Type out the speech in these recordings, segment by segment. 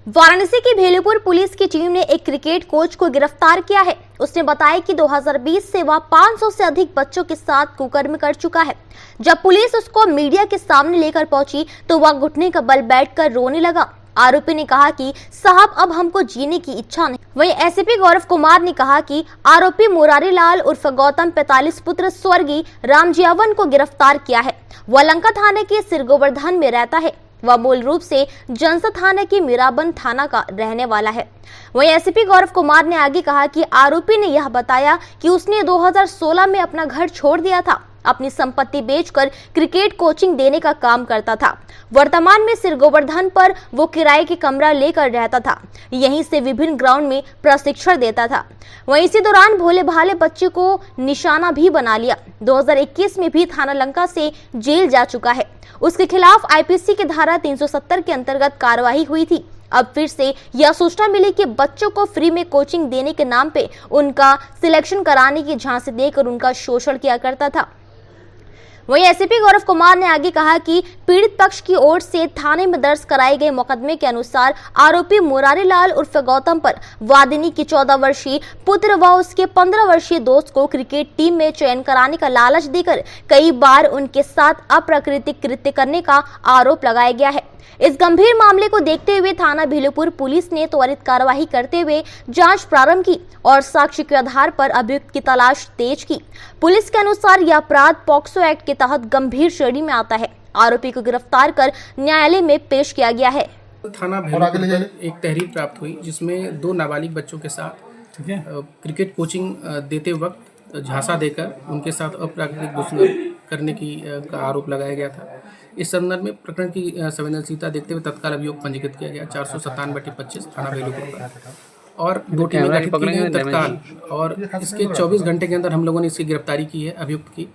वाराणसी की भेलूपुर पुलिस की टीम ने एक क्रिकेट कोच को गिरफ्तार किया है। उसने बताया कि 2020 से वह 500 से अधिक बच्चों के साथ कुकर्म कर चुका है। जब पुलिस उसको मीडिया के सामने लेकर पहुंची तो वह घुटने का बल बैठकर रोने लगा। आरोपी ने कहा कि साहब अब हमको जीने की इच्छा नहीं। वहीं एसपी गौरव कुमार ने कहा कि आरोपी मुरारी लाल उर्फ गौतम 45 पुत्र स्वर्गीय रामजियावन को गिरफ्तार किया है। वह लंका थाने के सिरगोवर्धन में रहता है। वह मूल रूप से जनसा थाने की मीराबंद थाना का रहने वाला है। वहीं एसपी गौरव कुमार ने आगे कहा कि आरोपी ने यह बताया कि उसने 2016 में अपना घर छोड़ दिया था, अपनी संपत्ति बेचकर क्रिकेट कोचिंग देने का काम करता था। वर्तमान में सिरगोवर्धन पर वो किराए के कमरा लेकर रहता था। यहीं से विभिन्न ग्राउंड में प्रशिक्षण देता था। वहीं इसी दौरान भोले भाले बच्चे को निशाना भी बना लिया। 2021 में भी थाना लंका से जेल जा चुका है। उसके खिलाफ आईपीसी की धारा 370 के अंतर्गत कार्रवाई हुई थी। अब फिर से यह सूचना मिली कि बच्चों को फ्री में कोचिंग देने के नाम पे उनका सिलेक्शन कराने की झांसी देकर उनका शोषण किया करता था। वहीं एसपी गौरव कुमार ने आगे कहा कि पीड़ित पक्ष की ओर से थाने में दर्ज कराए गए मुकदमे के अनुसार आरोपी मुरारी लाल उर्फ गौतम पर वादिनी की 14 वर्षीय पुत्र व उसके 15 वर्षीय दोस्त को क्रिकेट टीम में चयन कराने का लालच देकर कई बार उनके साथ अप्राकृतिक कृत्य करने का आरोप लगाया गया है। इस गंभीर मामले को देखते हुए थाना भेलूपुर पुलिस ने त्वरित कार्रवाई करते हुए जांच प्रारंभ की और साक्ष्य के आधार पर अभियुक्त की तलाश तेज की। पुलिस के अनुसार यह अपराध पॉक्सो एक्ट के तहत गंभीर श्रेणी में आता है। आरोपी को गिरफ्तार कर न्यायालय में पेश किया गया है। थाना भेलूपुर पर एक तहरीर प्राप्त हुई जिसमें 2 नाबालिग बच्चों के साथ क्रिकेट कोचिंग देते वक्त झांसा देकर उनके साथ अप्राकृतिक दुष्कर्म करने का आरोप लगाया गया था। इस संदर्भ में प्रकरण की संवेदनशीलता देखते हुए तत्काल अभियोग पंजीकृत किया गया 457/25 थाना भेलूपुर पर और 2 टीमें गठित की गई तत्काल। और इसके 24 घंटे के अंदर हम लोगों ने इसकी गिरफ्तारी की है अभियुक्त की,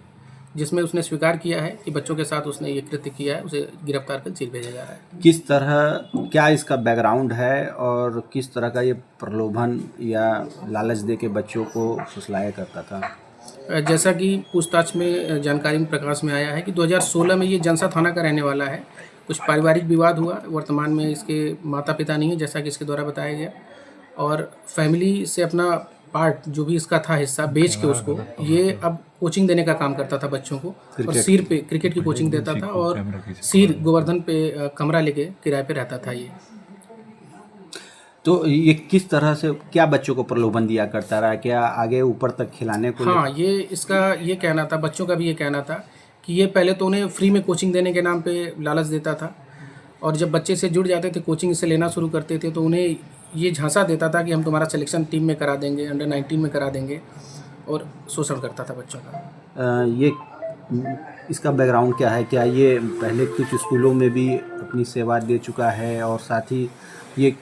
जिसमें उसने स्वीकार किया है कि बच्चों के साथ उसने ये कृत्य किया है। उसे गिरफ्तार कर जेल भेजा जा रहा है। किस तरह क्या इसका बैकग्राउंड है और किस तरह का ये प्रलोभन या लालच दे के बच्चों को फुसलाया करता था? जैसा कि पूछताछ में जानकारी में प्रकाश में आया है कि 2016 में ये जनसा थाना का रहने वाला है। कुछ पारिवारिक विवाद हुआ। वर्तमान में इसके माता पिता नहीं है जैसा कि इसके द्वारा बताया गया, और फैमिली से अपना पार्ट जो भी इसका था हिस्सा बेच के उसको ये अब कोचिंग देने का काम करता था बच्चों को, और सिर पे क्रिकेट की कोचिंग देता था और सिर गोवर्धन पे कमरा लेके किराए पे रहता था ये। तो ये किस तरह से क्या बच्चों को प्रलोभन दिया करता रहा? क्या आगे ऊपर तक खिलाने को? हाँ, ये इसका ये कहना था, बच्चों का भी ये कहना था कि ये पहले तो उन्हें फ्री में कोचिंग देने के नाम पे लालच देता था, और जब बच्चे से जुड़ जाते थे कोचिंग से लेना शुरू करते थे तो उन्हें ये झांसा देता था कि हम तुम्हारा सिलेक्शन टीम में करा देंगे, अंडर 19 में करा देंगे, और शोषण करता था बच्चों का। ये इसका बैकग्राउंड क्या है? क्या ये पहले कुछ स्कूलों में भी अपनी सेवा दे चुका है और साथ ही ये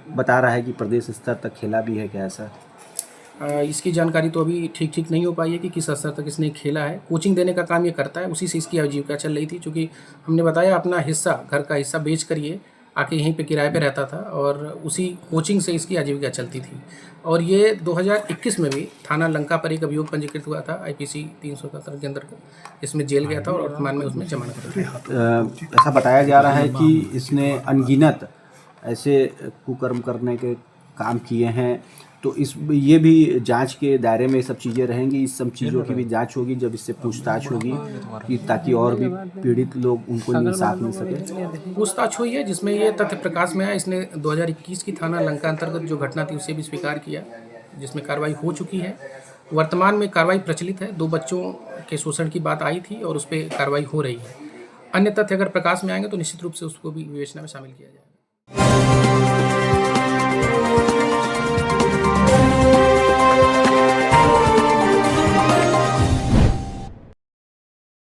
बता रहा है कि प्रदेश स्तर तक खेला भी है? क्या ऐसा? इसकी जानकारी तो अभी ठीक नहीं हो पाई है कि किस स्तर तक इसने खेला है। कोचिंग देने का काम ये करता है, उसी से इसकी आजीविका चल रही थी। क्योंकि हमने बताया अपना हिस्सा, घर का हिस्सा बेच कर ये आके यहीं पे किराए पे रहता था और उसी कोचिंग से इसकी आजीविका चलती थी। और ये 2021 में भी थाना लंका पर एक अभियोग पंजीकृत हुआ था आईपीसी 370 के अंतर्गत। इसमें जेल गया था और वर्तमान में उसमें जमानत थी। ऐसा बताया जा रहा है कि इसने अनगिनत ऐसे कुकर्म करने के काम किए हैं, तो ये भी जांच के दायरे में ये सब चीज़ें रहेंगी। इस सब चीज़ों की भी जांच होगी जब इससे पूछताछ होगी कि ताकि और भी पीड़ित लोग उनको इंसाफ मिल सके। पूछताछ हुई है जिसमें ये तथ्य प्रकाश में आया। इसने 2021 की थाना लंका अंतर्गत जो घटना थी उसे भी स्वीकार किया, जिसमें कार्रवाई हो चुकी है। वर्तमान में कार्रवाई प्रचलित है। 2 बच्चों के शोषण की बात आई थी और उस पर कार्रवाई हो रही है। अन्य तथ्य अगर प्रकाश में आएंगे तो निश्चित रूप से उसको भी विवेचना में शामिल किया जाएगा।